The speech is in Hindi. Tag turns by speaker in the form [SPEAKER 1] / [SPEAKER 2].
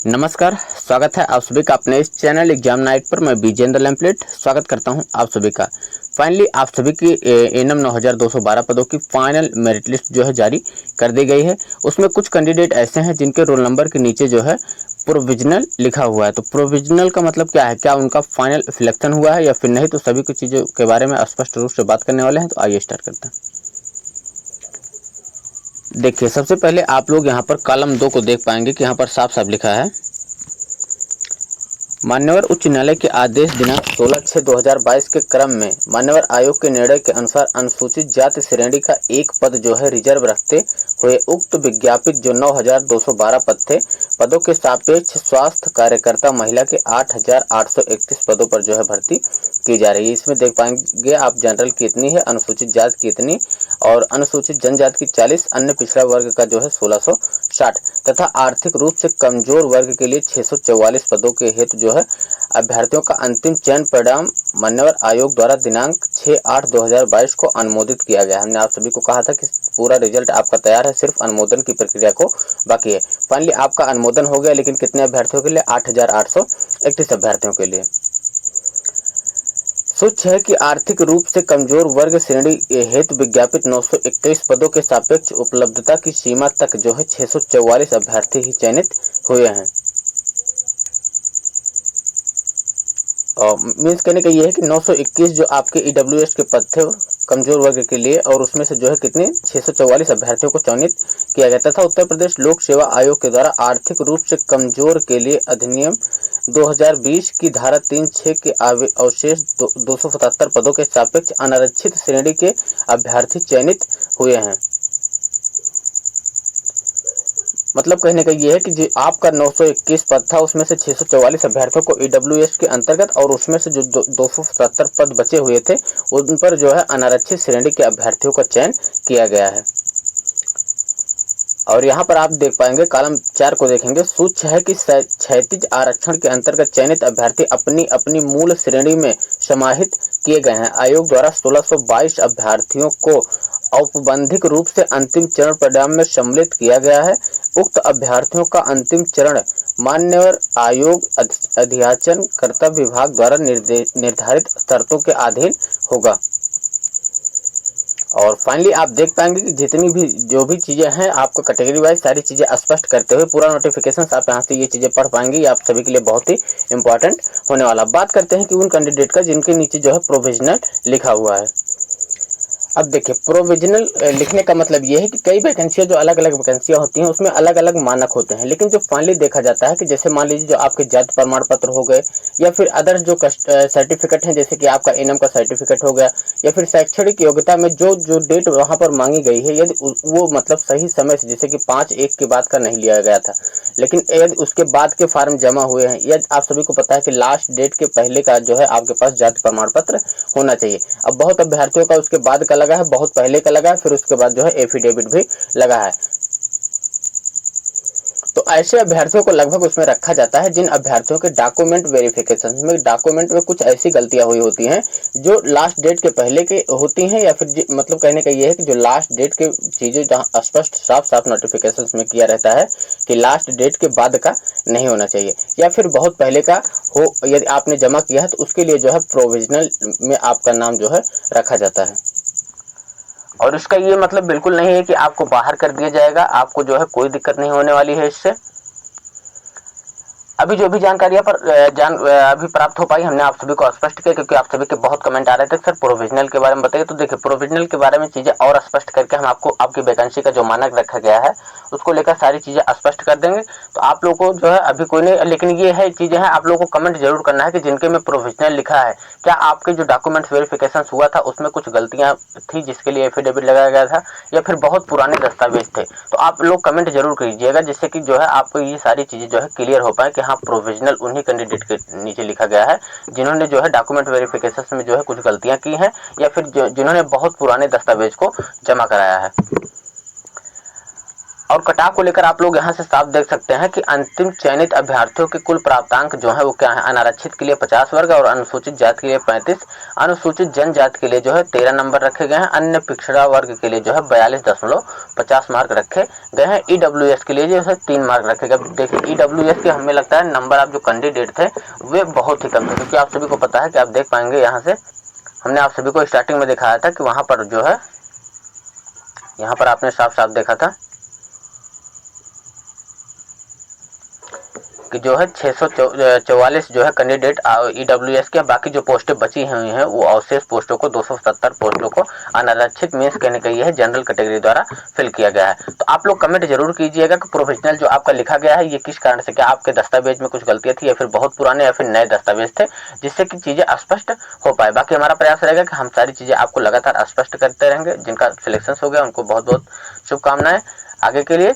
[SPEAKER 1] नमस्कार, स्वागत है आप सभी का अपने इस चैनल एग्जाम नाइट पर। मैं विजेंद्र लैम्पलेट स्वागत करता हूं आप सभी का। फाइनली आप सभी की एनएम 9212 पदों की फाइनल मेरिट लिस्ट जो है जारी कर दी गई है। उसमें कुछ कैंडिडेट ऐसे हैं जिनके रोल नंबर के नीचे जो है प्रोविजनल लिखा हुआ है। तो प्रोविजनल का मतलब क्या है, क्या उनका फाइनल सिलेक्शन हुआ है या फिर नहीं, तो सभी कुछ चीज़ों के बारे में स्पष्ट रूप से बात करने वाले हैं। तो आइए स्टार्ट करते हैं। देखिए, सबसे पहले आप लोग यहाँ पर कॉलम 2 को देख पाएंगे कि यहाँ पर साफ साफ लिखा है, मान्यवर उच्च न्यायालय के आदेश दिनांक 16/6/2022 के क्रम में मान्यवर आयोग के निर्णय के अनुसार अनुसूचित जाति श्रेणी का एक पद जो है रिजर्व रखते हुए उक्त विज्ञापित जो 9212 पद थे, पदों के सापेक्ष स्वास्थ्य कार्यकर्ता महिला के 8831 पदों पर जो है भर्ती की जा रही है। इसमें देख पाएंगे आप जनरल की इतनी है, अनुसूचित जाति की इतनी और अनुसूचित जनजाति की 40, अन्य पिछड़ा वर्ग का जो है 1660 तथा आर्थिक रूप से कमजोर वर्ग के लिए 644 पदों के हेतु जो है अभ्यर्थियों का अंतिम चयन परिणाम मान्यवर आयोग द्वारा दिनांक 6/8/2022 को अनुमोदित किया गया। हमने आप सभी को कहा था कि पूरा रिजल्ट आपका तैयार है, सिर्फ अनुमोदन की प्रक्रिया को बाकी है। फाइनली आपका अनुमोदन हो गया, लेकिन कितने अभ्यर्थियों के लिए? 8831 अभ्यर्थियों के लिए। सूच्य है कि आर्थिक रूप से कमजोर वर्ग श्रेणी हेतु विज्ञापित 921 पदों के सापेक्ष उपलब्धता की सीमा तक जो है 644 अभ्यर्थी ही चयनित हुए हैं। और मीन्स कहने का ये है कि 921 जो आपके ईडब्ल्यूएस के पद थे कमजोर वर्ग के लिए, और उसमें से जो है कितने 644 अभ्यर्थियों को चयनित किया गया तथा उत्तर प्रदेश लोक सेवा आयोग के द्वारा आर्थिक रूप से कमजोर के लिए अधिनियम 2020 की धारा 3(6) के अवशेष 277 पदों के सापेक्ष अनारक्षित श्रेणी के अभ्यर्थी चयनित हुए हैं। मतलब कहने का ये है कि जो आपका 921 पद था उसमें से 644 अभ्यर्थियों को ईडब्ल्यूएस के अंतर्गत, और उसमें से जो 277 पद बचे हुए थे उन पर जो है अनारक्षित श्रेणी के अभ्यर्थियों का चयन किया गया है। और यहाँ पर आप देख पाएंगे कॉलम 4 को देखेंगे, सूच्य है कि क्षैतिज आरक्षण के अंतर्गत चयनित अभ्यर्थी अपनी अपनी मूल श्रेणी में समाहित किए गए हैं। आयोग द्वारा 1622 अभ्यर्थियों को औपबंधिक रूप से अंतिम चरण परिणाम में सम्मिलित किया गया है। उक्त अभ्यर्थियों का अंतिम चरण मान्यवर आयोग अध्याचन कर्तव्य विभाग द्वारा निर्धारित शर्तों के अधीन होगा। और फाइनली आप देख पाएंगे कि जितनी भी जो भी चीज़ें हैं आपको कैटेगरी वाइज सारी चीज़ें स्पष्ट करते हुए पूरा नोटिफिकेशन आप यहाँ से ये चीज़ें पढ़ पाएंगे। ये आप सभी के लिए बहुत ही इंपॉर्टेंट होने वाला। बात करते हैं कि उन कैंडिडेट का जिनके नीचे जो है प्रोविजनल लिखा हुआ है। अब देखिए, प्रोविजनल लिखने का मतलब ये है कि कई वैकेंसियाँ जो अलग अलग वैकेंसियाँ होती हैं उसमें अलग अलग मानक होते हैं, लेकिन जो फाइनली देखा जाता है कि जैसे मान लीजिए जो आपके जाति प्रमाण पत्र हो गए या फिर अदर जो सर्टिफिकेट हैं, जैसे कि आपका एनएम का सर्टिफिकेट हो गया या फिर शैक्षणिक योग्यता में जो जो डेट वहाँ पर मांगी गई है, यदि वो मतलब सही समय से, जैसे कि 5/1 के बाद का नहीं लिया गया था, लेकिन यदि उसके बाद के फॉर्म जमा हुए हैं, या आप सभी को पता है कि लास्ट डेट के पहले का जो है आपके पास जाति प्रमाण पत्र होना चाहिए। अब बहुत अभ्यर्थियों का उसके बाद का लगा है, बहुत पहले का लगा है, फिर उसके बाद जो है एफिडेविट भी लगा है। तो ऐसे अभ्यर्थियों को लगभग उसमें रखा जाता है जिन अभ्यर्थियों के डॉक्यूमेंट वेरिफिकेशन में डॉक्यूमेंट में कुछ ऐसी गलतियां हुई होती हैं जो लास्ट डेट के पहले के होती हैं, या फिर मतलब कहने का ये है कि जो लास्ट डेट के चीज़ें जहां स्पष्ट साफ साफ नोटिफिकेशन में किया रहता है कि लास्ट डेट के बाद का नहीं होना चाहिए, या फिर बहुत पहले का हो यदि आपने जमा किया है तो उसके लिए जो है प्रोविजनल में आपका नाम जो है रखा जाता है। और इसका ये मतलब बिल्कुल नहीं है कि आपको बाहर कर दिया जाएगा, आपको जो है कोई दिक्कत नहीं होने वाली है इससे। अभी जो भी जानकारियां पर अभी प्राप्त हो पाई हमने आप सभी को स्पष्ट किया, क्योंकि आप सभी के बहुत कमेंट आ रहे थे सर प्रोविजनल के बारे में बताइए। तो देखिए, प्रोविजनल के बारे में चीजें और स्पष्ट करके हम आपको आपकी वैकेंसी का जो मानक रखा गया है उसको लेकर सारी चीजें स्पष्ट कर देंगे। तो आप लोग को जो है अभी कोई नहीं, लेकिन ये है चीजें हैं, आप लोगों को कमेंट जरूर करना है कि जिनके में प्रोविजनल लिखा है क्या आपके जो डॉक्यूमेंट्स वेरिफिकेशन हुआ था उसमें कुछ गलतियां थी जिसके लिए एफिडेविट लगाया गया था, या फिर बहुत पुराने दस्तावेज थे। तो आप लोग कमेंट जरूर कीजिएगा जिससे कि जो है आपको ये सारी चीजें जो है क्लियर हो पाए कि हाँ प्रोविजनल उन्हीं कैंडिडेट के नीचे लिखा गया है जिन्होंने जो है डॉक्यूमेंट वेरिफिकेशन में जो है कुछ गलतियां की हैं, या फिर जिन्होंने बहुत पुराने दस्तावेज को जमा कराया है। और कटाव को लेकर आप लोग यहाँ से साफ देख सकते हैं कि अंतिम चयनित अभ्यर्थियों के कुल प्राप्तांक जो है वो क्या है, अनारक्षित के लिए 50 वर्ग और अनुसूचित जाति के लिए 35, अनुसूचित जनजाति के लिए जो है 13 नंबर रखे गए हैं, अन्य पिछड़ा वर्ग के लिए जो है 42.50 मार्क रखे गए हैं, ईडब्ल्यूएस के लिए जो है 3 मार्क रखे गए। देखिए ईडब्ल्यूएस के हमें लगता है नंबर आप जो कैंडिडेट थे वे बहुत ही कम थे, क्योंकि आप सभी को पता है कि आप देख पाएंगे यहाँ से हमने आप सभी को स्टार्टिंग में दिखाया था कि वहां पर जो है, यहाँ पर आपने साफ साफ देखा था कि जो है 644 जो है कैंडिडेट ईडब्ल्यूएस के, बाकी जो पोस्टें बची हुई हैं वो अवशेष पोस्टों को 270 पोस्टों को अनारक्षित मींस कहने का ये है जनरल कैटेगरी द्वारा फिल किया गया है। तो आप लोग कमेंट जरूर कीजिएगा कि प्रोफेशनल जो आपका लिखा गया है ये किस कारण से, क्या आपके दस्तावेज में कुछ गलतियां थी या फिर बहुत पुराने या फिर नए दस्तावेज थे, जिससे कि चीजें स्पष्ट हो पाए। बाकी हमारा प्रयास रहेगा कि हम सारी चीजें आपको लगातार स्पष्ट करते रहेंगे। जिनका सिलेक्शन हो गया उनको बहुत बहुत शुभकामनाएं आगे के लिए।